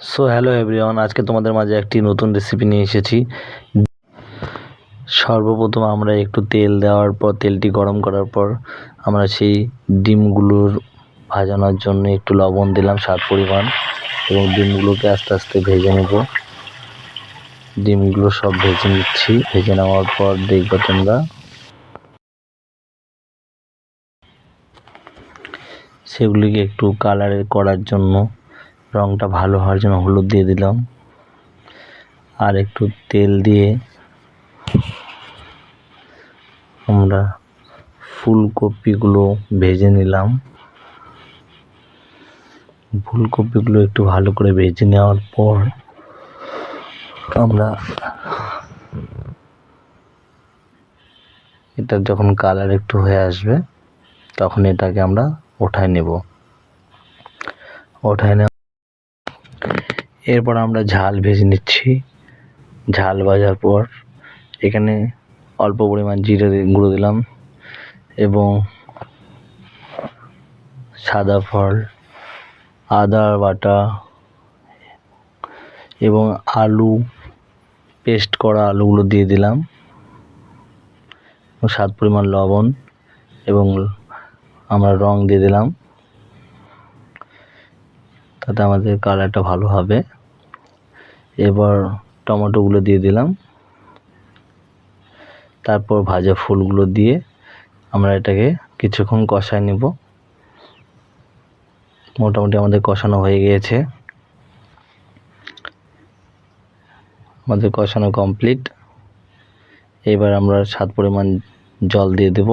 So hello everyone, আজকে তোমাদের মাঝে একটি নতুন রেসিপি নিয়ে এসেছি। সর্বপ্রথম আমরা একটু তেল দেওয়ার পর, তেলটি গরম করার পর আমরা সেই ডিমগুলোর ভাজানোর জন্য একটু লবণ দিলাম স্বাদ পরিমাণ, এবং ডিমগুলোকে আস্তে আস্তে ভেজে নেব। ডিমগুলো সব ভেজে নিচ্ছি। ভেজে নেওয়ার পর দেখবে তোমরা সেগুলিকে একটু কালার করার জন্য, রঙটা ভালো হওয়ার জন্য হলুদ দিয়ে দিলাম, আর একটু তেল দিয়ে আমরা ফুলকপিগুলো ভেজে নিলাম। ফুলকপিগুলো একটু ভালো করে ভেজে নেওয়ার পর আমরা এটা যখন কালার একটু হয়ে আসবে তখন এটাকে আমরা ওঠায় নেব। এরপর আমরা ঝাল ভেজে নিচ্ছি। ঝাল ভাজার পর এখানে অল্প পরিমাণ জিরে গুঁড়ো দিলাম, এবং সাদা ফল, আদা বাটা, এবং আলু, পেস্ট করা আলুগুলো দিয়ে দিলাম, স্বাদ পরিমাণ লবণ, এবং আমরা রং দিয়ে দিলাম, তাতে আমাদের কালারটা ভালো হবে। এবার টমেটোগুলো দিয়ে দিলাম, তারপর ভাজা ফুলগুলো দিয়ে আমরা এটাকে কিছুক্ষণ কষায় নেব। মোটামুটি আমাদের কষানো হয়ে গিয়েছে, আমাদের কষানো কমপ্লিট। এবার আমরা স্বাদ পরিমাণ জল দিয়ে দেব।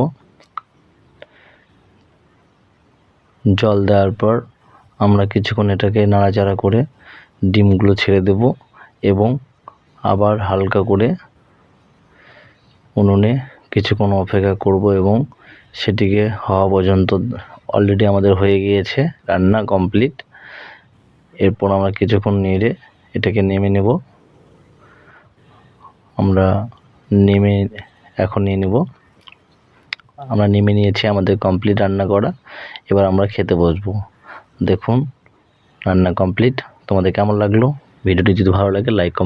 জল দেওয়ার পর আমরা কিছুক্ষণ এটাকে নাড়াচাড়া করে ডিমগুলো ছেড়ে দেব, এবং আবার হালকা করে উনুনে কিছুক্ষণ অপেক্ষা করব, এবং সেটিকে হওয়া পর্যন্ত। অলরেডি আমাদের হয়ে গিয়েছে, রান্না কমপ্লিট। এরপর আমরা কিছুক্ষণ নেড়ে এটাকে নেমে নেব। আমরা এখন নিয়ে নেব। আমরা নেমে নিয়েছি, আমাদের কমপ্লিট রান্না করা। এবার আমরা খেতে বসবো। দেখুন রান্না কমপ্লিট। তোমাদের কেমন লাগলো? ভিডিওটি যদি ভালো লাগে লাইক কমেন্ট